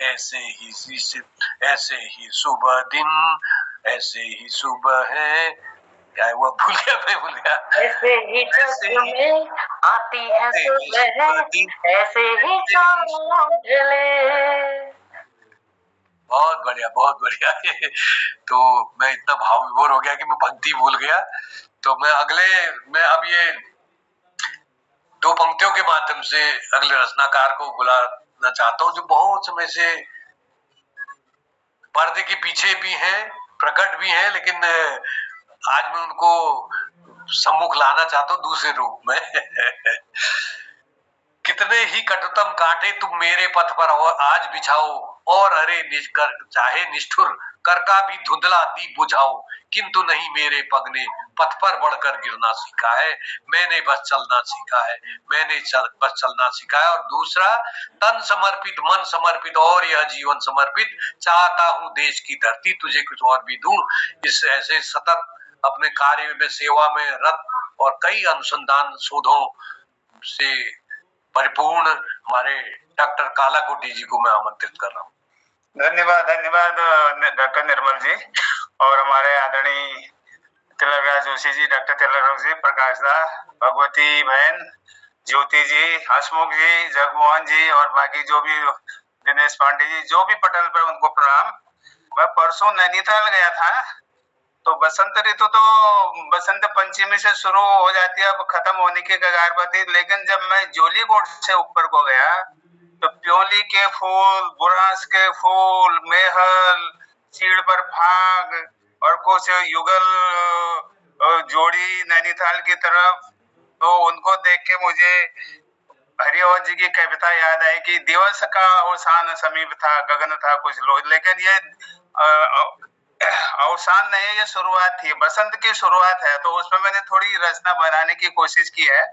ऐसे ही सुबह दिन, ऐसे ही सुबह है, क्या है वो भूल गया, मैं भूल गया। ऐसे ही जग में आती है सुबह, ऐसे ही चांद ढले। बहुत बढ़िया, बहुत बढ़िया। तो मैं इतना भाव विभोर हो गया कि मैं पंक्ति भूल गया। तो मैं अब ये दो पंक्तियों के माध्यम से अगले रचनाकार को बुलाना चाहता हूँ, जो बहुत समय से पर्दे के पीछे भी हैं, प्रकट भी हैं, लेकिन आज मैं उनको सम्मुख लाना चाहता हूँ दूसरे रूप में। कितने ही कटुतम कांटे तुम मेरे पथ पर और आज बिछाओ, और अरे चाहे निष्ठुर कर का भी धुंधला दीप बुझाओ, किंतु नहीं मेरे पग ने पथ पर बढ़कर गिरना सीखा है। मैंने बस चलना सीखा है, बस चलना सीखा है। और दूसरा, तन समर्पित मन समर्पित और यह जीवन समर्पित, चाहता हूँ देश की धरती तुझे कुछ और भी दूं। इस ऐसे सतत अपने कार्य में सेवा में रत और कई अनुसंधान शोधों से परिपूर्ण हमारे डॉक्टर कालाकोटी जी को मैं आमंत्रित कर रहा हूँ। धन्यवाद, धन्यवाद डॉक्टर निर्मल जी, और हमारे आदरणीय तिलकराज जोशी जी, डॉक्टर तिलकराज जी, प्रकाश दा, भगवती बहन, ज्योति जी, हसमुख जी, जगमोहन जी और बाकी जो भी दिनेश पांडे जी जो भी पटल पर, उनको प्रणाम। मैं परसों नैनीताल गया था, तो बसंत ऋतु तो बसंत पंचमी से शुरू हो जाती है, अब खत्म होने की कगार पर थी, लेकिन जब मैं जोलीकोट से ऊपर को गया तो प्योली के फूल, बुरांस के फूल, मेहल, चीड़ पर फाग और कुछ युगल जोड़ी नैनीताल की तरफ, तो उनको देख के मुझे हरिवंश जी की कविता याद आई कि दिवस का अवसान समीप था, गगन था कुछ लोग, लेकिन ये अवसान नहीं है, ये शुरुआत थी, बसंत की शुरुआत है। तो उसमें मैंने थोड़ी रचना बनाने की कोशिश की है,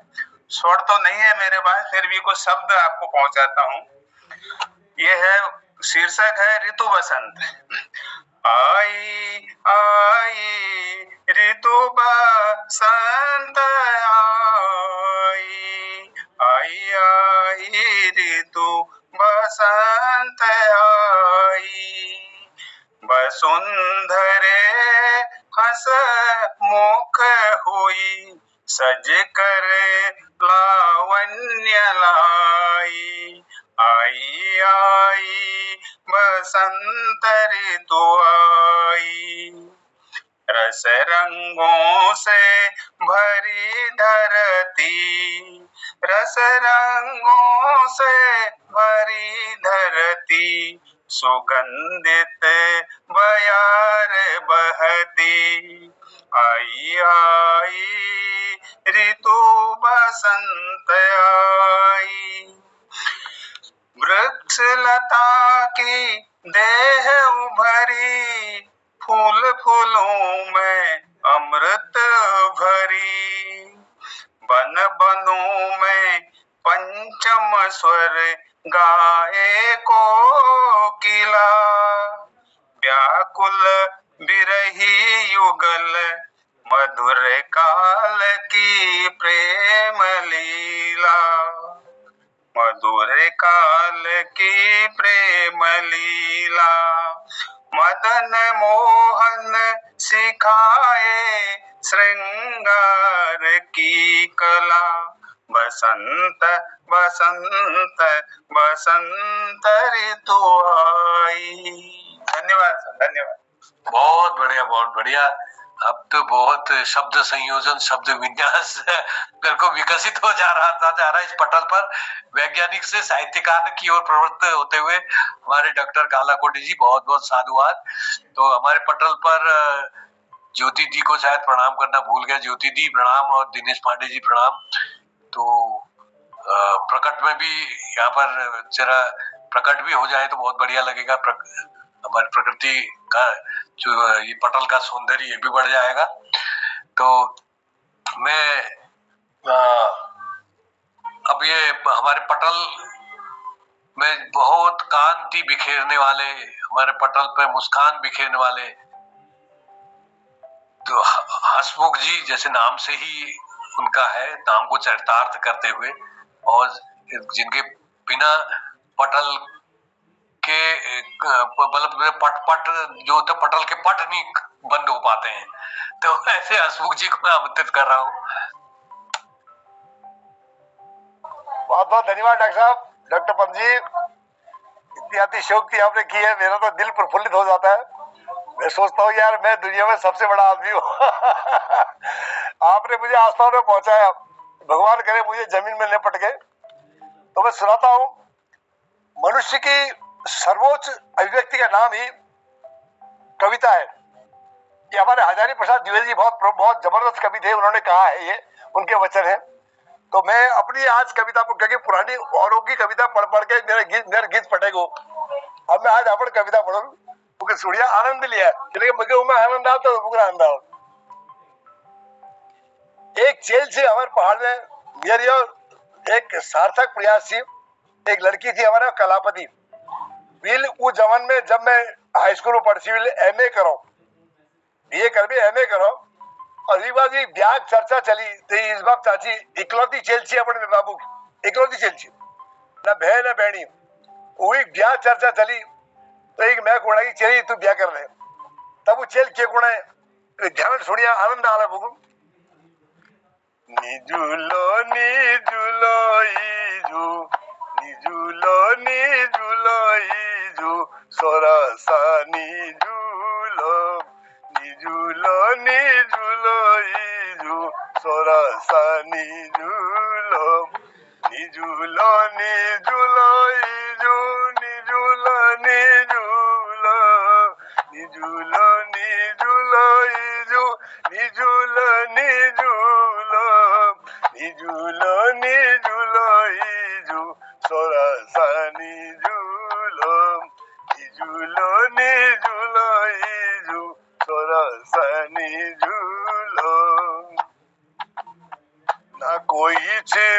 स्वर तो नहीं है मेरे पास, फिर भी कुछ शब्द आपको पहुंचाता हूँ। ये है, शीर्षक है ऋतु बसंत। आई आई ऋतु बसंत आई, आई आई ऋतु बसंत आई, वसुंधरे हस मुख हुई, सज कर लावण्य लाई, आई आई बसंत ऋतु आई, रस रंगों से भरी धरती, रस रंगों से भरी धरती, सुगंधित बयार बहती, आई आई ऋतु बसंत आई, वृक्ष लता की देह उभरी, फूल फूलों में अमृत भरी, बन बनों में पंचम स्वर गाए कोकिला, व्याकुल बिरही युगल मधुर काल की प्रेम लीला, मधुर काल की प्रेम लीला, मदन मोहन सिखाए श्रृंगार की कला, बसंत बसंत बसंत ऋतु आई। धन्यवाद सर, धन्यवाद। बहुत बढ़िया, बहुत बढ़िया। अब तो बहुत शब्द संयोजन, शब्द विन्यास मेरे को विकसित हो जा रहा इस पटल पर, वैज्ञानिक से साहित्यकार की ओर प्रवृत्त होते हुए हमारे डॉक्टर कालाकोटी जी, बहुत बहुत साधुवाद। तो हमारे पटल पर ज्योति दी को शायद प्रणाम करना भूल गया, ज्योति दी प्रणाम, और दिनेश पांडे जी प्रणाम। तो प्रकट में भी यहाँ पर जरा प्रकट भी हो जाए तो बहुत बढ़िया लगेगा, हमारी प्रकृति का जो ये पटल का सौंदर्य ये भी बढ़ जाएगा। तो मैं अब ये हमारे पटल में बहुत कांति बिखेरने वाले, हमारे पटल पे मुस्कान बिखेरने वाले तो हसमुख जी, जैसे नाम से ही उनका है, नाम को चरितार्थ करते हुए, और जिनके बिना पटल मतलब पट जो होते पटल के पट नहीं बंद हो पाते हैं, तो ऐसे हसमुख जी को मैं आमंत्रित कर रहा हूँ। बहुत बहुत धन्यवाद डॉक्टर साहब। डॉक्टर पंत जी, इतनी अतिशयोक्ति आपने की है, मेरा तो दिल प्रफुल्लित हो जाता है। मैं सोचता हूँ यार मैं दुनिया में सबसे बड़ा आदमी हूँ। आपने मुझे आसमान में पहुंचाया, भगवान करे मुझे जमीन में लिपट गए। तो मैं सुनाता हूँ, मनुष्य की सर्वोच्च अभिव्यक्ति का नाम ही कविता है। ये हमारे हजारी प्रसाद द्विवेदी जी बहुत जबरदस्त कवि थे, उन्होंने कहा है, ये उनके वचन है। तो मैं अपनी आज कविता को, क्योंकि पुरानी औरों की कविता पढ़ पढ़ के मेरे गीत फटेगो, अब मैं आज अपनी कविता पढ़ू क्योंकि सुनिया आनंद लिया, मुझे उनमें आनंद आता तो मुझे आनंद आओ। एक चेल से हमारे पहाड़ में मेरी और एक सार्थक प्रयास थी। एक लड़की थी हमारे कलापति विल, वो जवान में जब मैं हाई स्कूल में पढ़ती हुई एमए करो, बीए कर भी एमए करो, और ये बात ब्याह चर्चा चली तो इस बात चाची इकलौती चेलची अपने बाबू की, इकलौती चेलची, ना बहन ना बहनी, वही ब्याह चर्चा चली तो एक मैं कोड़ा की चली तू ब्याह कर ले, तब वो चेल के कोड़ा ध्यान सुनिया आनंद आ रहा बुगु। निजुलो निजुलो इजू, निजुलो निजुलो इजू, सोरसा निजुलो, निजुलो निजुलो इजू, सोरसा निजुलो, निजुलो निजुलो इजू, निजुलो निजुलो, निजुलो निजुलो इजू, निजुलो निजुलो, निजुलो निजुलो इजू, सोरसा निजुलो, निजुलो निजुलो इजू, सोरसा निजुलो। ना कोई चे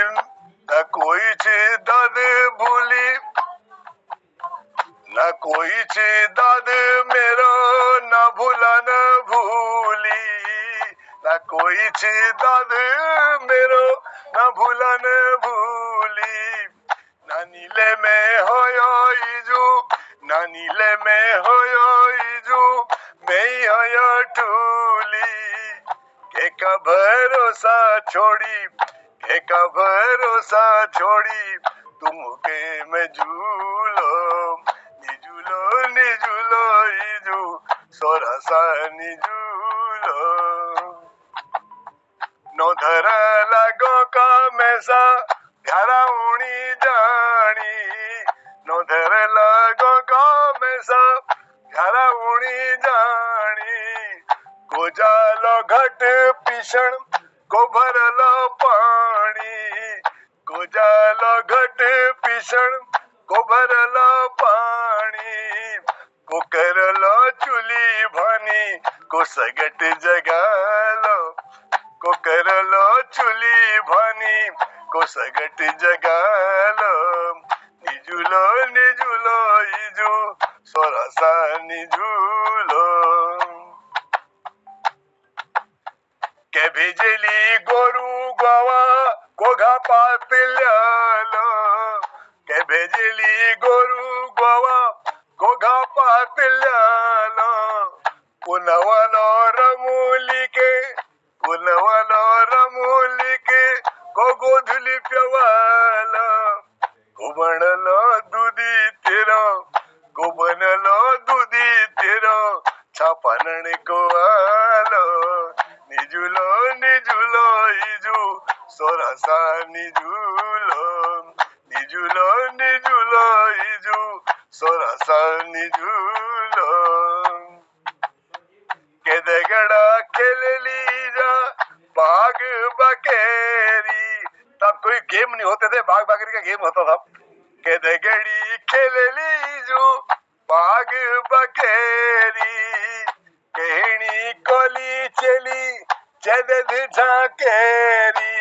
दाद भूली, ना कोई चे दाद मेरो ना भूला न भूली, ना कोई चे दाद मेरो ना भूला न भूली, ना नीले में होयो इजू, ना नीले में होयो इजू, मैं होयो टूली, के का भरोसा छोड़ी, के का भरोसा छोड़ी, तुम के मैं झूलो, निजुलो निजुलो इजू, सोरसा निजुलो। नो धर लागो का मैसा प्यारा उणी जानी, नो धर लागो का मैसा प्यारा उणी जानी, को जालो घट पिषण को भरलो पानी, को जालो घट पिषण को भरलो पानी, को करलो चुली भानी को सगट जगालो, को करलो चुली भानी को सगट जगालो, निजुलो निजुलो इजू, सोरसा निजुलो। के भेजली गोरू गवा गोघा पात ल्यालो, के भेजली गोरू गवा गोघा पात ल्यालो, कुनवलो रमुली के, कुनवलो रमुली के को गोधुली प्यवाला, कुबणलो दूधी तेरो, कुबणलो दूधी तेरो, छापनण को आलो, निजुलो निजुलो इजू, 你 सोरसा निजुलो, निजुलो निजुलो इजू, सोरसा निजुलो। केदगड़ा खेल लीजा बाग बकेरी, तब कोई गेम नहीं होते थे, बाग बकरी का गेम होता था। केदगड़ी खेल लीजू बाग बकेरी, कहनी कोली चली चदद झाकेरी,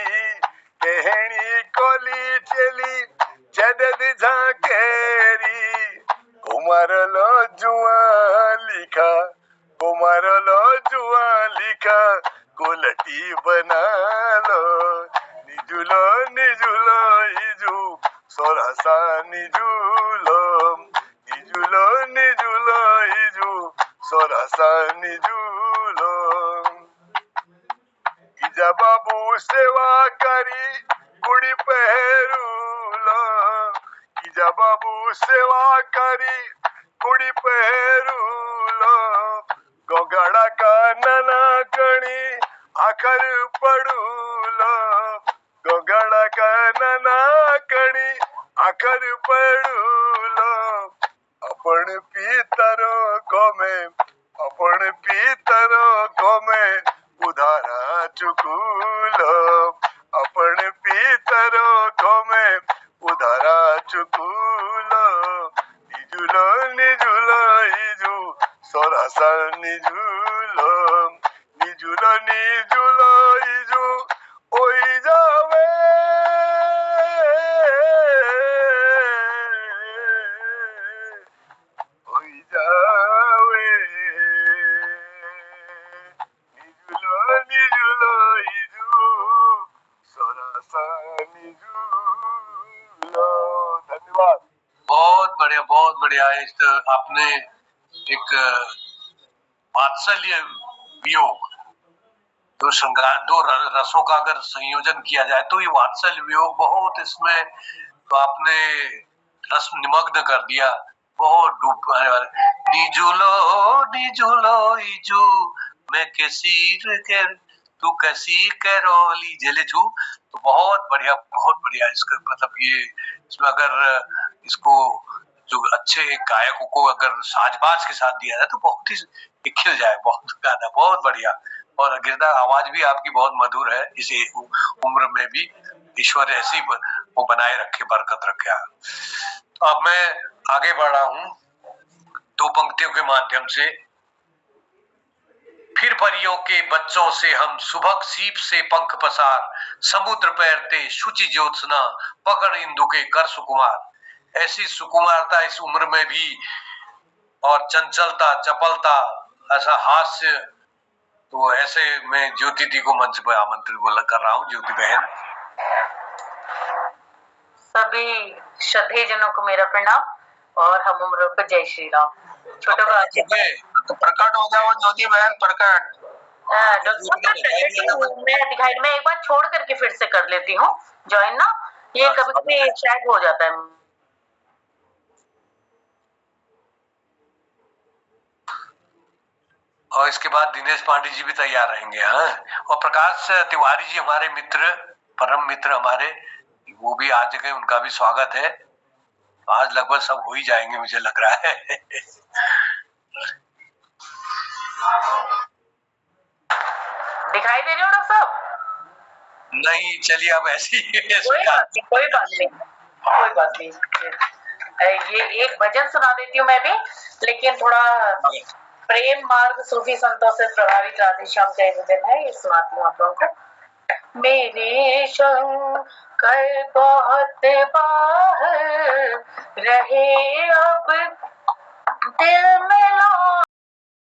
कहनी कोली चली चदद झाकेरी, कुमारलो जुआ लिखा, कुमारलो जुआ लिखा, कोलटी बना लो, निजुलो निजुलो इजू, सोरसा निजुलो, निजुलो निजुलो सोरासा निजुलो इजा बाबू सेवा करी कुड़ी पहेरुलो इजा बाबू सेवा करी कुड़ी पहेरुलो गोगड़ा का नना कणी आखर पड़ूलो गोगड़ा का नना कणी आखर पड़ूलो अपन पीतरो को में उधारा चुकूलो अपन पीतरो को में उधारा चुकूलो निजुलो निजुलो इजू सोरासा निजुलो निजुलो निजुलो इजू ओई जावे ओई जावे निजुलो निजुलो इजू सोरासा निजुलो। धन्यवाद। बहुत बढ़िया। इस आपने एक वात्सल्य वियोग, दो श्रृंगार, दो रसों का अगर संयोजन किया जाए तो ये वात्सल्य वियोग बहुत, इसमें तो आपने रस निमग्न कर दिया, बहुत डूब निजुलो निजुलो इजू मैं कैसी के तू कैसी कैरोली जले छू। तो बहुत बढ़िया इसका मतलब ये, इसमें अगर इसको जो अच्छे गायकों को अगर साजबाज के साथ दिया जाए तो बहुत ही खिल जाए, बहुत गाना, बहुत बढ़िया। और गिरधा आवाज भी आपकी बहुत मधुर है, इस उम्र में भी ईश्वर ऐसी वो बनाए रखे, बरकत रखे। तो अब मैं आगे बढ़ रहा हूं दो पंक्तियों के माध्यम से। फिर परियों के बच्चों से हम सुबह सीप से पंख पसार, समुद्र पैरते शुचि ज्योत्सना पकड़ इंदु के कर सुकुमार। ऐसी सुकुमारता इस उम्र में भी, और चंचलता, चपलता, ऐसा हास्य, तो ऐसे मैं ज्योति दी को मंच पर आमंत्रित कर रहा हूँ। ज्योति बहन। सभी श्रद्धेय जनों को मेरा प्रणाम और हम उम्र को जय श्री राम। छोटे तो प्रकट हो जाओ ज्योति बहन, प्रकट। मैं एक बार छोड़ करके फिर से कर लेती हूँ ज्वाइन ना, ये कभी कभी शायद हो जाता है। और इसके बाद दिनेश पांडे जी भी तैयार रहेंगे। हाँ, और प्रकाश तिवारी जी हमारे मित्र, परम मित्र हमारे, वो भी आ गए, उनका भी स्वागत है। आज लगभग सब हो ही जाएंगे मुझे लग रहा है। दिखाई दे रहे हो डॉक्टर साहब? नहीं, चलिए अब ऐसी कोई बात नहीं। ये एक भजन सुना देती हूँ मैं भी, लेकिन थोड़ा प्रेम मार्ग सूफी संतों से प्रभावित राधेश्याम का भजन है, ये सुनाती हूँ आप लोगों को। मेरे शंकर बहुत बाहर रहे अब दिल में